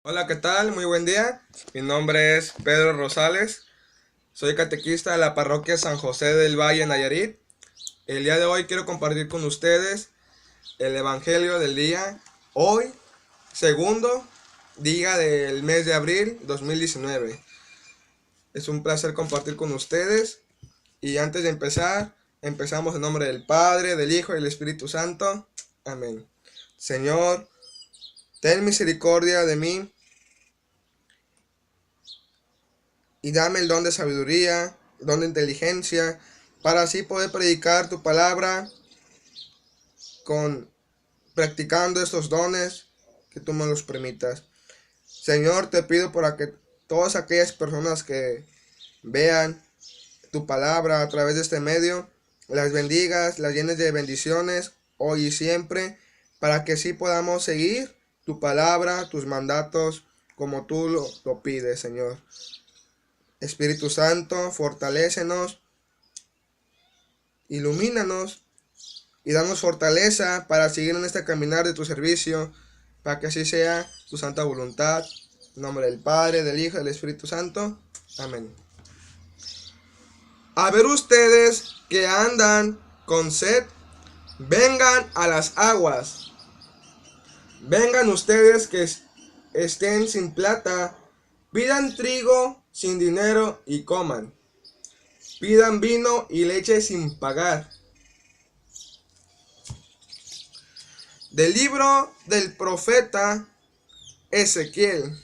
Hola, ¿qué tal? Muy buen día. Mi nombre es Pedro Rosales. Soy catequista de la parroquia San José del Valle, Nayarit. El día de hoy quiero compartir con ustedes el Evangelio del día. Hoy, segundo día del mes de abril 2019. Es un placer compartir con ustedes. Y antes de empezar, empezamos en nombre del Padre, del Hijo y del Espíritu Santo. Amén. Señor, ten misericordia de mí y dame el don de sabiduría, don de inteligencia, para así poder predicar tu palabra con practicando estos dones, que tú me los permitas. Señor, te pido para que todas aquellas personas que vean tu palabra a través de este medio, las bendigas, las llenes de bendiciones hoy y siempre, para que sí podamos seguir tu palabra, tus mandatos, como tú lo pides, Señor. Espíritu Santo, fortalécenos, ilumínanos y danos fortaleza para seguir en este caminar de tu servicio, para que así sea tu santa voluntad. En nombre del Padre, del Hijo y del Espíritu Santo. Amén. A ver ustedes que andan con sed, vengan a las aguas. Vengan ustedes que estén sin plata, pidan trigo sin dinero y coman. Pidan vino y leche sin pagar. Del libro del profeta Ezequiel.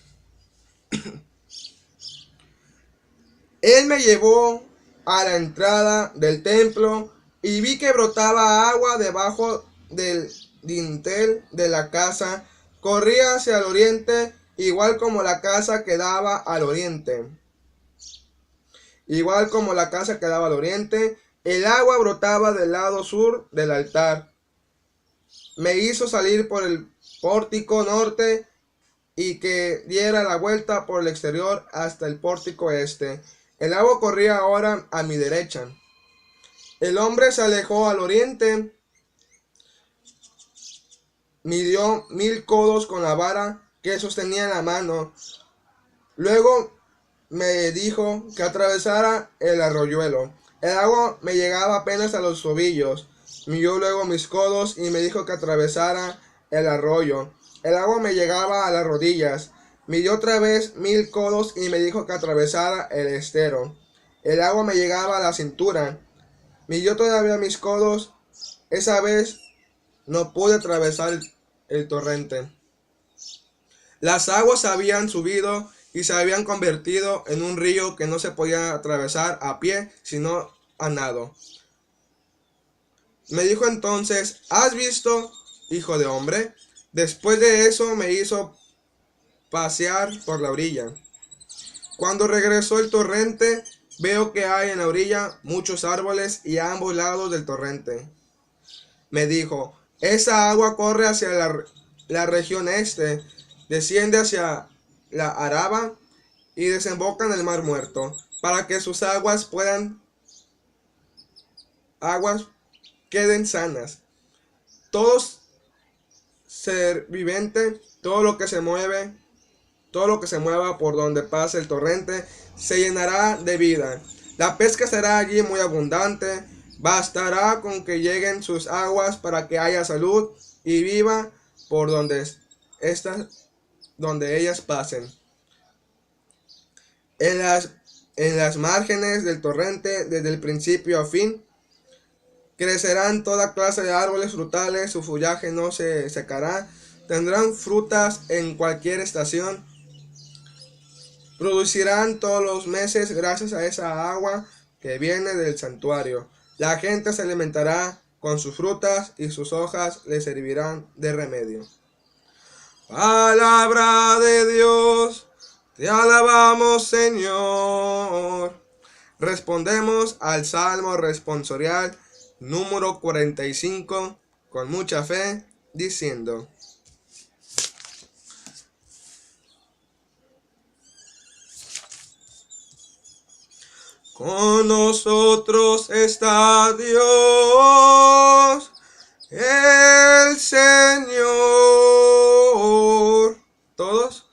Él me llevó a la entrada del templo y vi que brotaba agua debajo del dintel de la casa. Corría hacia el oriente, igual como la casa que daba al oriente. Igual como la casa que daba al oriente, el agua brotaba del lado sur del altar. Me hizo salir por el pórtico norte y que diera la vuelta por el exterior hasta el pórtico este. El agua corría ahora a mi derecha. El hombre se alejó al oriente, midió 1000 codos con la vara que sostenía en la mano. Luego me dijo que atravesara el arroyuelo. El agua me llegaba apenas a los tobillos. Midió luego mis codos y me dijo que atravesara el arroyo. El agua me llegaba a las rodillas. Midió otra vez 1000 codos y me dijo que atravesara el estero. El agua me llegaba a la cintura. Midió todavía mis codos. Esa vez no pude atravesar el torrente. Las aguas habían subido y se habían convertido en un río que no se podía atravesar a pie, sino a nado. Me dijo entonces: ¿has visto, hijo de hombre? Después de eso me hizo pasear por la orilla. Cuando regresó el torrente, veo que hay en la orilla muchos árboles y a ambos lados del torrente. Me dijo: esa agua corre hacia la región este, desciende hacia la Araba y desemboca en el Mar Muerto, para que sus aguas queden sanas. Todo ser viviente, todo lo que se mueva por donde pase el torrente, se llenará de vida. La pesca será allí muy abundante. Bastará con que lleguen sus aguas para que haya salud y viva por donde ellas pasen. En las márgenes del torrente, desde el principio a fin, crecerán toda clase de árboles frutales, su follaje no se secará, tendrán frutas en cualquier estación, producirán todos los meses gracias a esa agua que viene del santuario. La gente se alimentará con sus frutas y sus hojas le servirán de remedio. Palabra de Dios, te alabamos, Señor. Respondemos al Salmo responsorial número 45 con mucha fe, diciendo: con nosotros está Dios, el Señor. ¿Todos?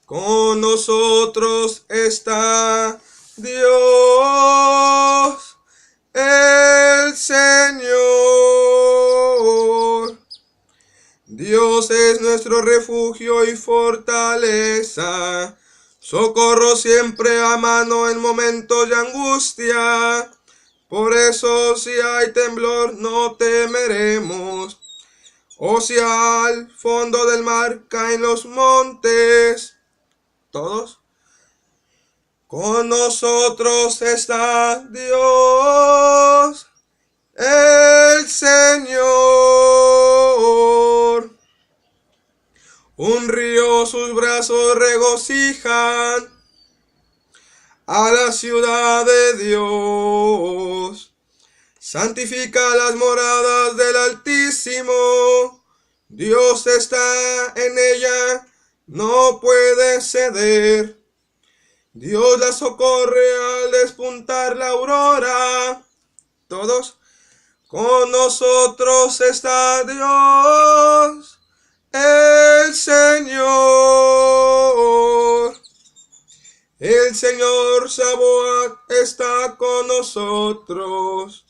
Con nosotros está Dios, el Señor. Dios es nuestro refugio y fortaleza, socorro siempre a mano en momentos de angustia. Por eso si hay temblor no temeremos, o si al fondo del mar caen los montes. Todos. Con nosotros está Dios, el Señor. Un río sus brazos regocijan a la ciudad de Dios. Santifica las moradas del Altísimo. Dios está en ella, no puede ceder. Dios la socorre al despuntar la aurora. Todos. Con nosotros está Dios, el Señor. El Señor Sabaoth está con nosotros.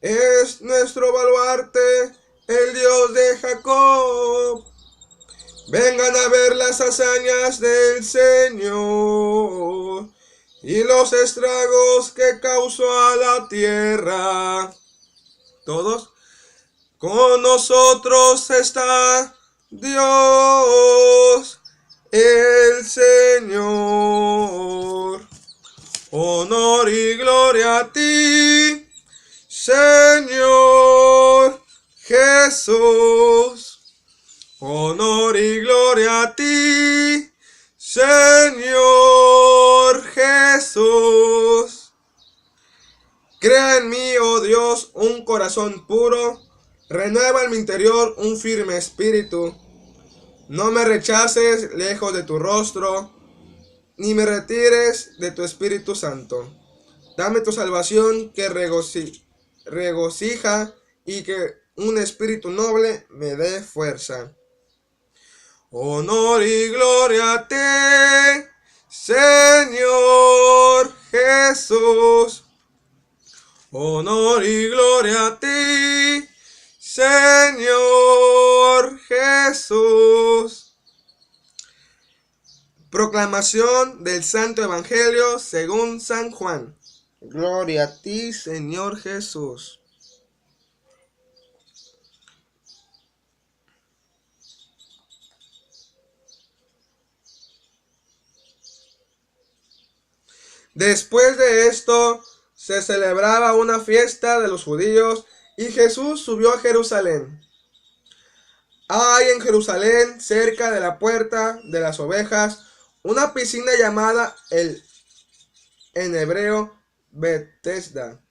Es nuestro baluarte, el Dios de Jacob. Vengan a ver las hazañas del Señor y los estragos que causó a la tierra. Todos. Con nosotros está Dios, el Señor. Honor y gloria a ti, Señor Jesús. Honor y gloria a ti, Señor Jesús. Crea en mí, oh Dios, un corazón puro. Renueva en mi interior un firme espíritu. No me rechaces lejos de tu rostro, ni me retires de tu Espíritu Santo. Dame tu salvación que regocija y que un espíritu noble me dé fuerza. Honor y gloria a ti, Señor Jesús. Honor y gloria a ti, Señor Jesús. Proclamación del Santo Evangelio según San Juan. Gloria a ti, Señor Jesús. Después de esto, se celebraba una fiesta de los judíos y Jesús subió a Jerusalén. Hay en Jerusalén, cerca de la puerta de las ovejas, una piscina llamada en hebreo Betesda.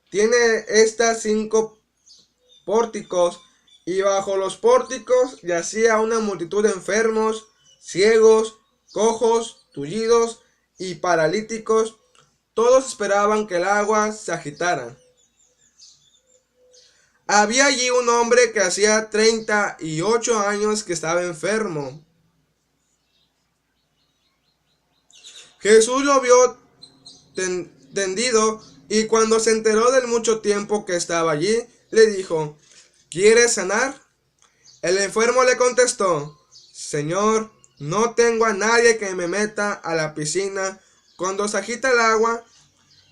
Tiene estas 5 pórticos y bajo los pórticos yacía una multitud de enfermos, ciegos, cojos, tullidos y paralíticos. Todos esperaban que el agua se agitara. Había allí un hombre que hacía 38 años que estaba enfermo. Jesús lo vio tendido y cuando se enteró del mucho tiempo que estaba allí, le dijo: ¿Quieres sanar? El enfermo le contestó: Señor, no tengo a nadie que me meta a la piscina cuando se agita el agua,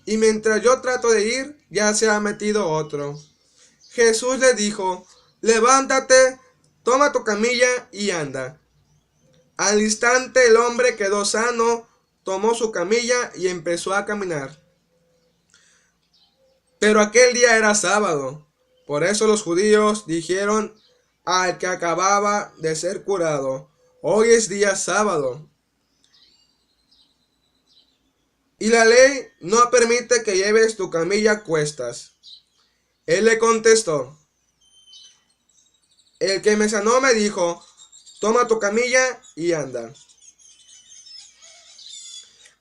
y mientras yo trato de ir, ya se ha metido otro. Jesús le dijo: levántate, toma tu camilla y anda. Al instante el hombre quedó sano, tomó su camilla y empezó a caminar. Pero aquel día era sábado. Por eso los judíos dijeron al que acababa de ser curado: hoy es día sábado, y la ley no permite que lleves tu camilla a cuestas. Él le contestó: el que me sanó me dijo: toma tu camilla y anda.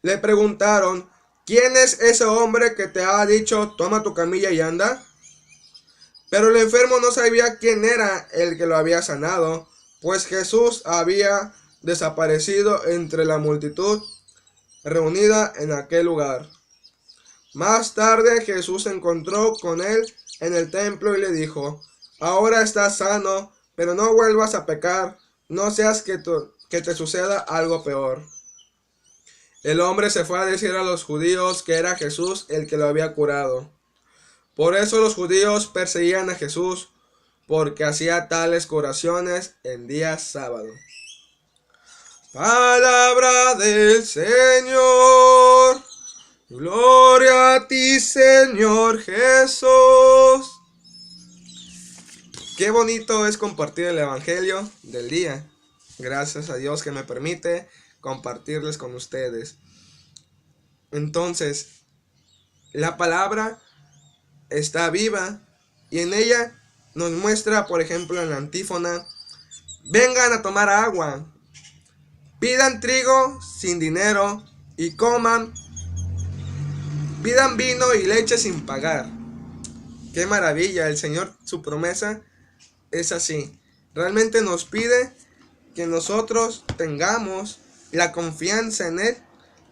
Le preguntaron: ¿quién es ese hombre que te ha dicho toma tu camilla y anda? Pero el enfermo no sabía quién era el que lo había sanado, pues Jesús había desaparecido entre la multitud reunida en aquel lugar. Más tarde Jesús se encontró con él en el templo y le dijo: ahora estás sano, pero no vuelvas a pecar, no seas que te suceda algo peor. El hombre se fue a decir a los judíos que era Jesús el que lo había curado. Por eso los judíos perseguían a Jesús, porque hacía tales curaciones en día sábado. Palabra del Señor. Gloria a ti, Señor Jesús. Qué bonito es compartir el Evangelio del día. Gracias a Dios que me permite compartirles con ustedes. Entonces, la palabra está viva y en ella nos muestra, por ejemplo, en la antífona: vengan a tomar agua, pidan trigo sin dinero y coman, pidan vino y leche sin pagar. Qué maravilla, el Señor, su promesa es así. Realmente nos pide que nosotros tengamos la confianza en Él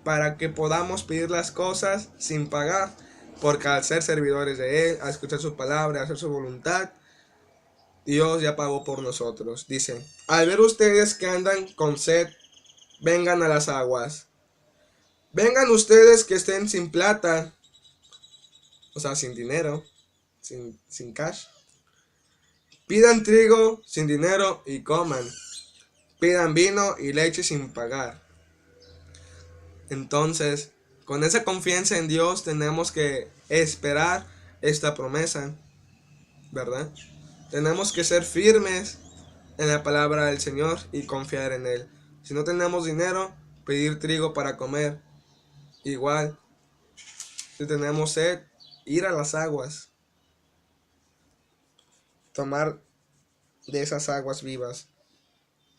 para que podamos pedir las cosas sin pagar, porque al ser servidores de Él, al escuchar su palabra, a hacer su voluntad, Dios ya pagó por nosotros. Dice: al ver ustedes que andan con sed, vengan a las aguas. Vengan ustedes que estén sin plata, o sea, sin dinero, sin cash. Pidan trigo sin dinero y coman. Pidan vino y leche sin pagar. Entonces, con esa confianza en Dios tenemos que esperar esta promesa, ¿verdad? Tenemos que ser firmes en la palabra del Señor y confiar en Él. Si no tenemos dinero, pedir trigo para comer. Igual, si tenemos sed, ir a las aguas. Tomar de esas aguas vivas.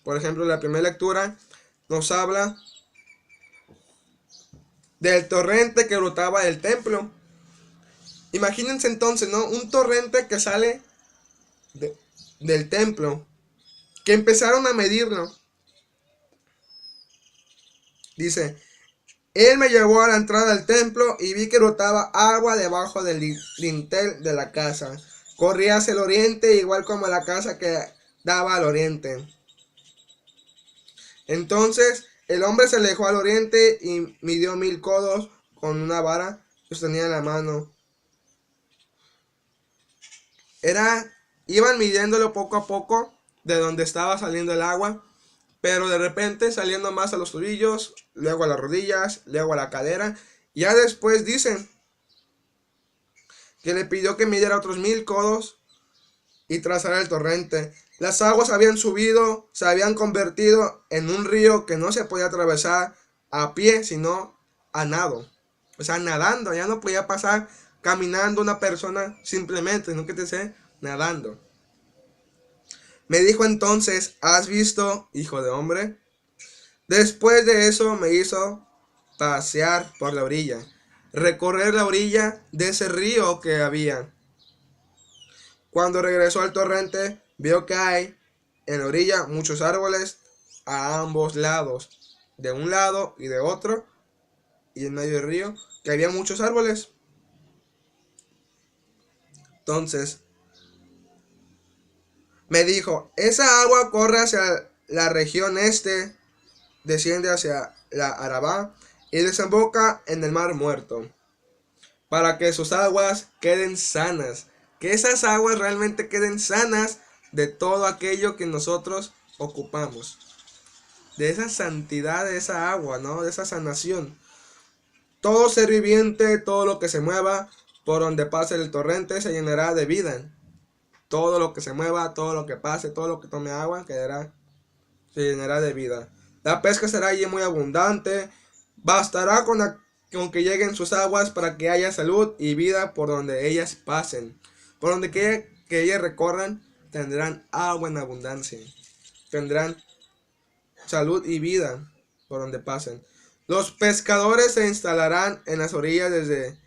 Por ejemplo, la primera lectura nos habla del torrente que brotaba del templo. Imagínense entonces, ¿no? Un torrente que sale del templo, que empezaron a medirlo. Dice: él me llevó a la entrada del templo y vi que brotaba agua debajo del dintel de la casa. Corría hacia el oriente, igual como la casa que daba al oriente. Entonces el hombre se alejó al oriente y midió 1000 codos con una vara que sostenía en la mano. Iban midiéndolo poco a poco de donde estaba saliendo el agua, pero de repente saliendo más a los tobillos, luego a las rodillas, luego a la cadera. Ya después dicen que le pidió que midiera otros 1000 codos y trazara el torrente. Las aguas habían subido, se habían convertido en un río que no se podía atravesar a pie, sino a nado. O sea, nadando, ya no podía pasar caminando una persona simplemente, sino que te sé, nadando. Me dijo entonces: ¿has visto, hijo de hombre? Después de eso me hizo pasear por la orilla, recorrer la orilla de ese río que había. Cuando regresó al torrente, vio que hay en la orilla muchos árboles a ambos lados, de un lado y de otro, y en medio del río, que había muchos árboles. Entonces me dijo: esa agua corre hacia la región este, desciende hacia la Arabá y desemboca en el mar muerto, para que sus aguas queden sanas. Que esas aguas realmente queden sanas de todo aquello que nosotros ocupamos. De esa santidad de esa agua, ¿no? De esa sanación. Todo ser viviente, todo lo que se mueva por donde pase el torrente se llenará de vida. Todo lo que se mueva, todo lo que pase, todo lo que tome agua se llenará de vida. La pesca será allí muy abundante. Bastará con que lleguen sus aguas para que haya salud y vida por donde ellas pasen. Por donde que ellas recorran, tendrán agua en abundancia. Tendrán salud y vida por donde pasen. Los pescadores se instalarán en las orillas desde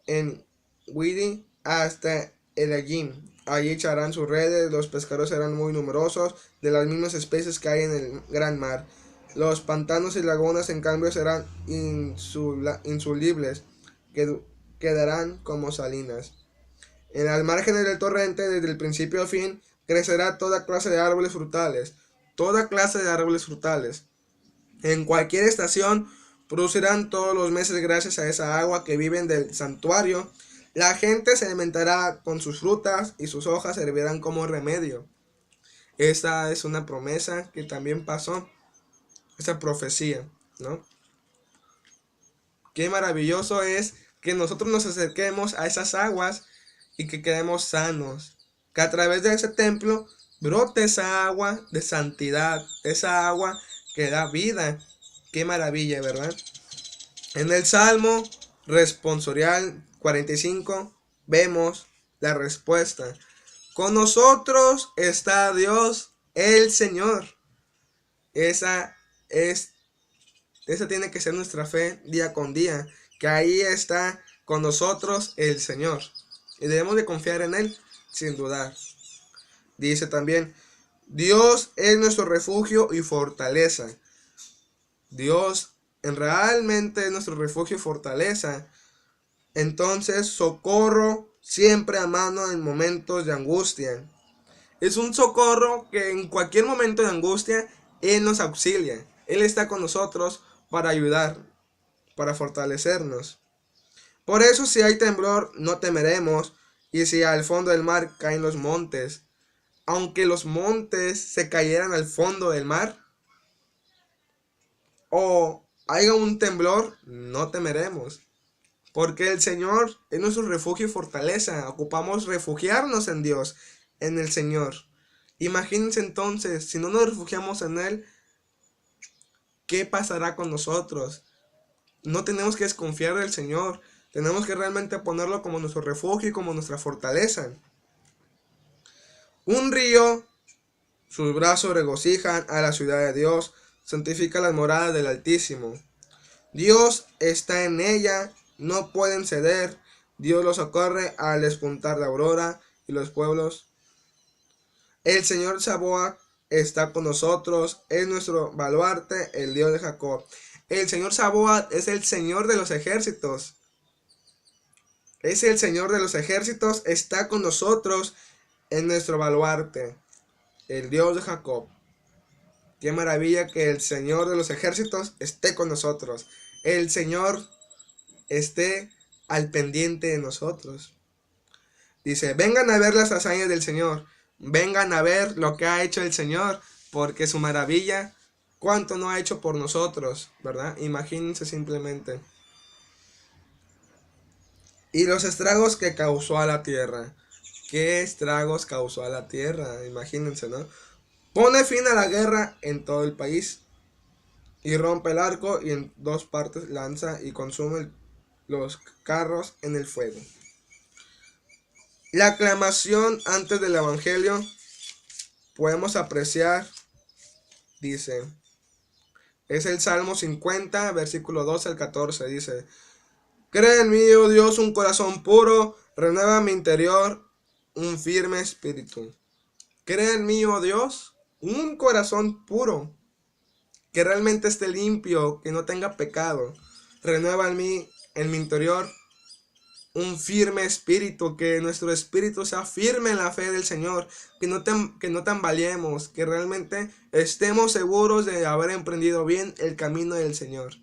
en Widi hasta Elegim. Allí echarán sus redes, los pescadores serán muy numerosos, de las mismas especies que hay en el gran mar. Los pantanos y lagunas, en cambio, serán insolubles, quedarán como salinas. En las márgenes del torrente, desde el principio a fin, crecerá toda clase de árboles frutales. Toda clase de árboles frutales. En cualquier estación producirán todos los meses gracias a esa agua que viven del santuario. La gente se alimentará con sus frutas y sus hojas servirán como remedio. Esta es una promesa que también pasó, esta profecía, ¿no? Qué maravilloso es que nosotros nos acerquemos a esas aguas y que quedemos sanos. Que a través de ese templo brote esa agua de santidad, esa agua que da vida. Qué maravilla, ¿verdad? En el Salmo responsorial 45 vemos la respuesta. Con nosotros está Dios, el Señor. Esa tiene que ser nuestra fe día con día, que ahí está con nosotros el Señor. Y debemos de confiar en Él, sin dudar. Dice también, Dios es nuestro refugio y fortaleza. Dios realmente es nuestro refugio y fortaleza. Entonces, socorro siempre a mano en momentos de angustia. Es un socorro que en cualquier momento de angustia Él nos auxilia. Él está con nosotros para ayudar, para fortalecernos. Por eso si hay temblor no temeremos, y si al fondo del mar caen los montes, aunque los montes se cayeran al fondo del mar, o haya un temblor, no temeremos. Porque el Señor es nuestro refugio y fortaleza. Ocupamos refugiarnos en Dios, en el Señor. Imagínense entonces, si no nos refugiamos en Él, ¿qué pasará con nosotros? No tenemos que desconfiar del Señor. Tenemos que realmente ponerlo como nuestro refugio y como nuestra fortaleza. Un río, sus brazos regocijan a la ciudad de Dios, santifica las moradas del Altísimo. Dios está en ella, no pueden ceder. Dios los socorre al despuntar la aurora y los pueblos. El Señor Sabaoth está con nosotros, es nuestro baluarte, el Dios de Jacob. El Señor Sabaoth es el Señor de los ejércitos. Es el Señor de los ejércitos, está con nosotros en nuestro baluarte, el Dios de Jacob. Qué maravilla que el Señor de los ejércitos esté con nosotros. El Señor esté al pendiente de nosotros. Dice, vengan a ver las hazañas del Señor. Vengan a ver lo que ha hecho el Señor, porque su maravilla, cuánto no ha hecho por nosotros, ¿verdad? Imagínense simplemente. Y los estragos que causó a la tierra. ¿Qué estragos causó a la tierra? Imagínense, ¿no? Pone fin a la guerra en todo el país. Y rompe el arco y en dos partes lanza y consume los carros en el fuego. La aclamación antes del Evangelio podemos apreciar, dice, es el Salmo 50, versículo 12 al 14, dice, cree en mí, oh Dios, un corazón puro, renueva mi interior, un firme espíritu. Cree en mí, oh Dios, un corazón puro, que realmente esté limpio, que no tenga pecado. Renueva en mi interior, un firme espíritu, que nuestro espíritu sea firme en la fe del Señor, que no tambaleemos, que realmente estemos seguros de haber emprendido bien el camino del Señor.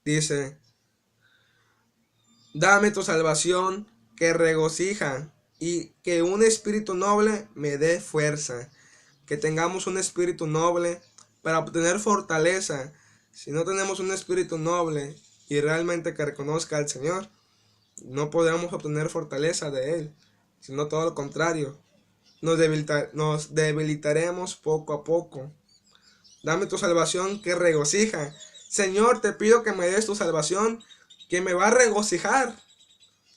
Dice, dame tu salvación que regocija y que un espíritu noble me dé fuerza. Que tengamos un espíritu noble para obtener fortaleza. Si no tenemos un espíritu noble y realmente que reconozca al Señor, no podremos obtener fortaleza de Él, sino todo lo contrario. Nos debilitaremos poco a poco. Dame tu salvación que regocija. Señor, te pido que me des tu salvación, que me va a regocijar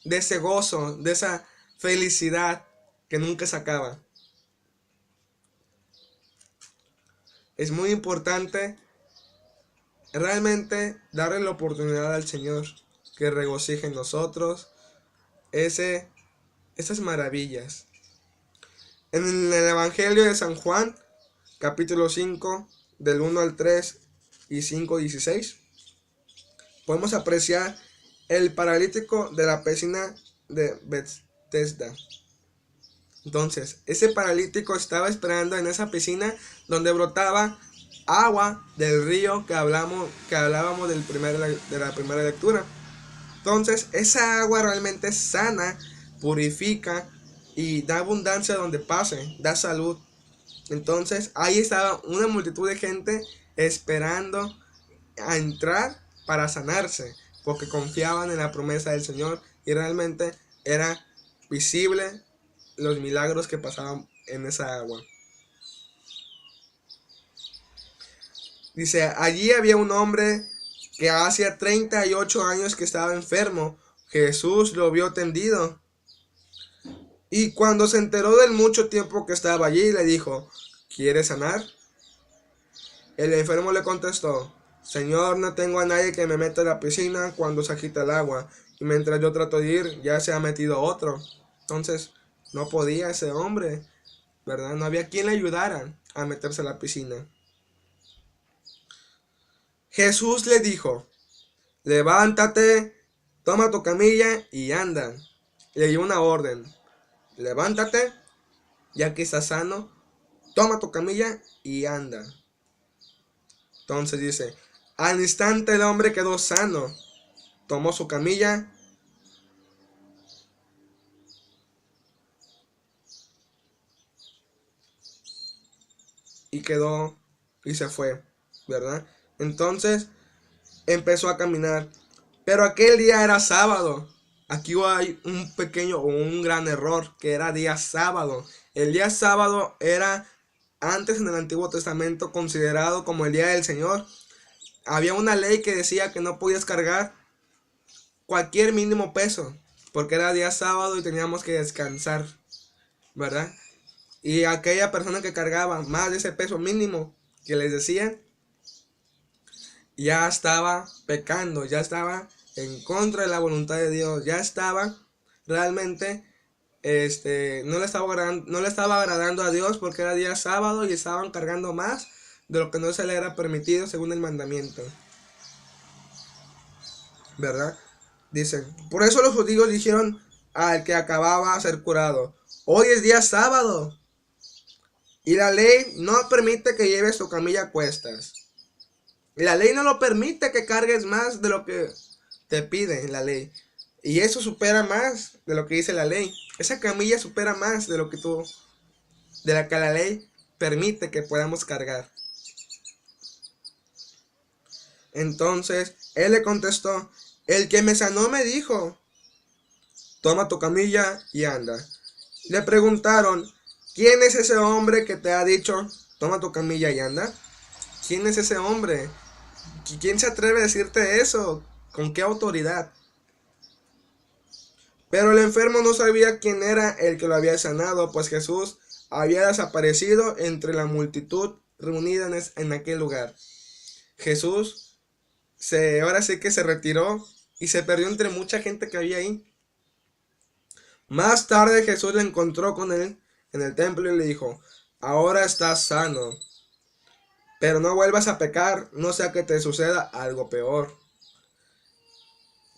de ese gozo, de esa felicidad que nunca se acaba. Es muy importante realmente darle la oportunidad al Señor que regocije en nosotros ese estas maravillas. En el Evangelio de San Juan, capítulo 5, del 1 al 3 y 5:16, podemos apreciar el paralítico de la piscina de Bethesda. Entonces, ese paralítico estaba esperando en esa piscina donde brotaba agua del río que hablábamos de la primera lectura. Entonces, esa agua realmente sana, purifica y da abundancia donde pase, da salud. Entonces, ahí estaba una multitud de gente esperando a entrar para sanarse, porque confiaban en la promesa del Señor y realmente era visible los milagros que pasaban en esa agua. Dice, allí había un hombre que hacía 38 años que estaba enfermo. Jesús lo vio tendido y cuando se enteró del mucho tiempo que estaba allí, le dijo, ¿quieres sanar? El enfermo le contestó, Señor, no tengo a nadie que me meta en la piscina cuando se agita el agua, y mientras yo trato de ir, ya se ha metido otro. Entonces, no podía ese hombre, ¿verdad? No había quien le ayudara a meterse a la piscina. Jesús le dijo, levántate, toma tu camilla y anda. Le dio una orden, levántate, ya que estás sano, toma tu camilla y anda. Entonces dice, al instante el hombre quedó sano, tomó su camilla y quedó y se fue, ¿verdad? Entonces empezó a caminar, pero aquel día era sábado. Aquí hay un pequeño o un gran error, que era día sábado. El día sábado era antes en el Antiguo Testamento considerado como el día del Señor. Había una ley que decía que no podías cargar cualquier mínimo peso, porque era día sábado y teníamos que descansar, ¿verdad? Y aquella persona que cargaba más de ese peso mínimo que les decían, ya estaba pecando, ya estaba en contra de la voluntad de Dios, ya estaba realmente no le estaba agradando a Dios porque era día sábado y estaban cargando más de lo que no se le era permitido según el mandamiento, ¿verdad? Dicen, por eso los judíos dijeron al que acababa de ser curado, hoy es día sábado y la ley no permite que lleves tu camilla a cuestas. La ley no lo permite que cargues más de lo que te pide la ley. Y eso supera más de lo que dice la ley. Esa camilla supera más de lo que de la que la ley permite que podamos cargar. Entonces, él le contestó, el que me sanó me dijo, toma tu camilla y anda. Le preguntaron, ¿quién es ese hombre que te ha dicho, toma tu camilla y anda? ¿Quién es ese hombre? ¿Quién se atreve a decirte eso? ¿Con qué autoridad? Pero el enfermo no sabía quién era el que lo había sanado, pues Jesús había desaparecido entre la multitud reunida en aquel lugar. Jesús ahora sí que se retiró y se perdió entre mucha gente que había ahí. Más tarde Jesús le encontró con él en el templo y le dijo, ahora estás sano, pero no vuelvas a pecar, no sea que te suceda algo peor.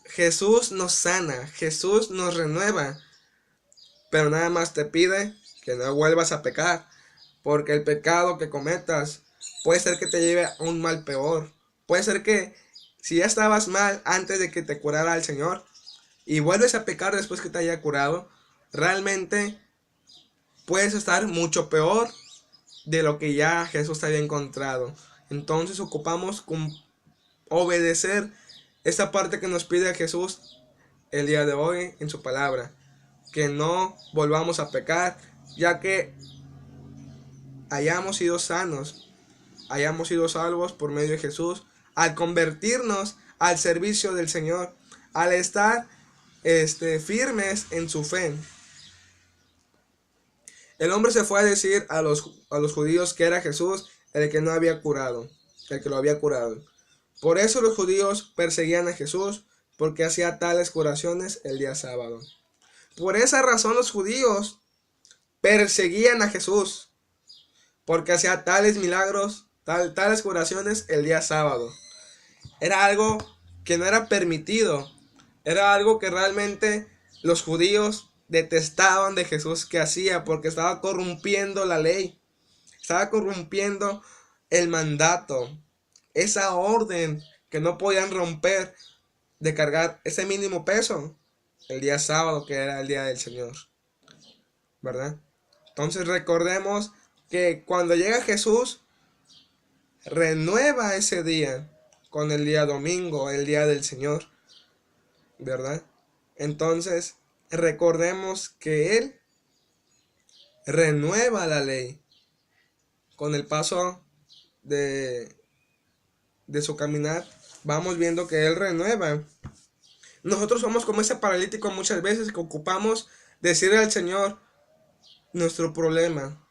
Jesús nos sana, Jesús nos renueva, pero nada más te pide que no vuelvas a pecar, porque el pecado que cometas puede ser que te lleve a un mal peor. Puede ser que si ya estabas mal antes de que te curara el Señor y vuelves a pecar después que te haya curado, realmente puedes estar mucho peor de lo que ya Jesús te había encontrado. Entonces ocupamos con obedecer esta parte que nos pide Jesús el día de hoy en su palabra, que no volvamos a pecar, ya que hayamos sido sanos, hayamos sido salvos por medio de Jesús, al convertirnos al servicio del Señor, al estar firmes en su fe. El hombre se fue a decir a los judíos que era Jesús el que no había curado, el que lo había curado. Por eso los judíos perseguían a Jesús, porque hacía tales curaciones el día sábado. por esa razón los judíos perseguían a Jesús, porque hacía tales milagros, tales curaciones el día sábado. Era algo que no era permitido, era algo que realmente los judíos detestaban de Jesús que hacía, porque estaba corrompiendo la ley, estaba corrompiendo el mandato, esa orden que no podían romper de cargar ese mínimo peso el día sábado, que era el día del Señor, ¿verdad? Entonces recordemos que cuando llega Jesús, renueva ese día con el día domingo, el día del Señor, ¿verdad? Entonces recordemos que Él renueva la ley con el paso de su caminar. Vamos viendo que Él renueva. Nosotros somos como ese paralítico muchas veces que ocupamos decirle al Señor nuestro problema.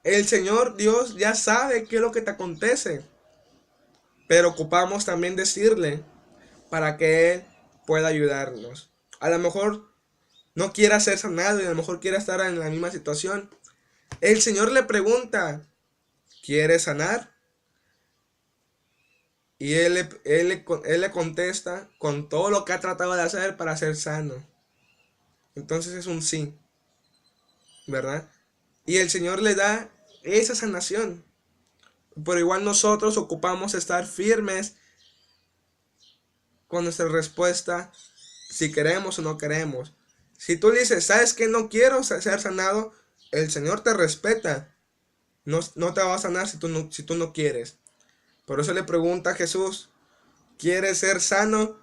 El Señor Dios ya sabe qué es lo que te acontece, pero ocupamos también decirle para que Él pueda ayudarnos. A lo mejor no quiera ser sanado y a lo mejor quiera estar en la misma situación. El Señor le pregunta, ¿quieres sanar? Y él le contesta con todo lo que ha tratado de hacer para ser sano. Entonces es un sí, ¿verdad? Y el Señor le da esa sanación. Pero igual nosotros ocupamos estar firmes con nuestra respuesta, si queremos o no queremos. Si tú dices, ¿sabes qué? No quiero ser sanado, el Señor te respeta. No te va a sanar si tú no quieres. Por eso le pregunta a Jesús, ¿quieres ser sano?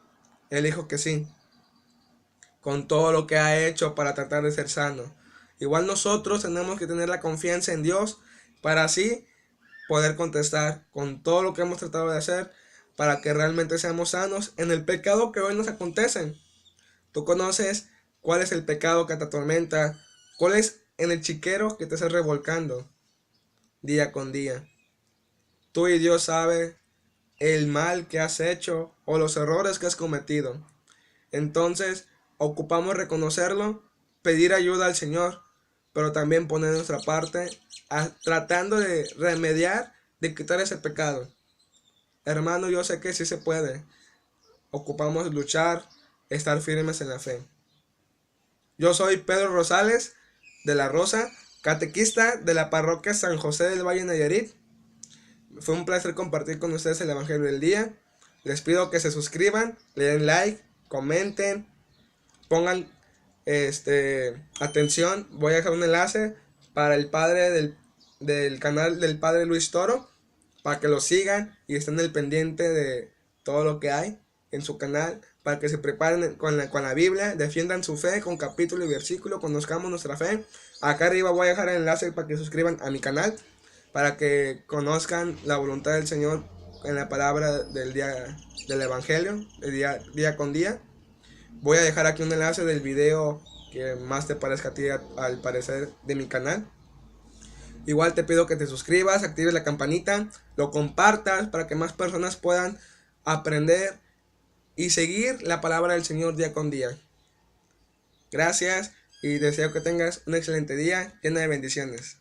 Él dijo que sí, con todo lo que ha hecho para tratar de ser sano. Igual nosotros tenemos que tener la confianza en Dios para así poder contestar con todo lo que hemos tratado de hacer para que realmente seamos sanos en el pecado que hoy nos acontece. Tú conoces cuál es el pecado que te atormenta, cuál es en el chiquero que te estás revolcando día con día. Tú y Dios sabe el mal que has hecho o los errores que has cometido. Entonces, ocupamos reconocerlo, pedir ayuda al Señor, pero también poner nuestra parte tratando de remediar, de quitar ese pecado. Hermano, yo sé que sí se puede. Ocupamos luchar, estar firmes en la fe. Yo soy Pedro Rosales de la Rosa, catequista de la parroquia San José del Valle Nayarit. Fue un placer compartir con ustedes el Evangelio del día. Les pido que se suscriban, le den like, comenten, pongan atención. Voy a dejar un enlace para el padre del canal del padre Luis Toro, para que lo sigan y estén al pendiente de todo lo que hay en su canal, para que se preparen con la Biblia, defiendan su fe con capítulo y versículo, conozcamos nuestra fe. Acá arriba voy a dejar el enlace para que se suscriban a mi canal, para que conozcan la voluntad del Señor en la palabra del día del Evangelio, día con día. Voy a dejar aquí un enlace del video que más te parezca a ti, al parecer, de mi canal. Igual te pido que te suscribas, actives la campanita, lo compartas para que más personas puedan aprender y seguir la palabra del Señor día con día. Gracias y deseo que tengas un excelente día lleno de bendiciones.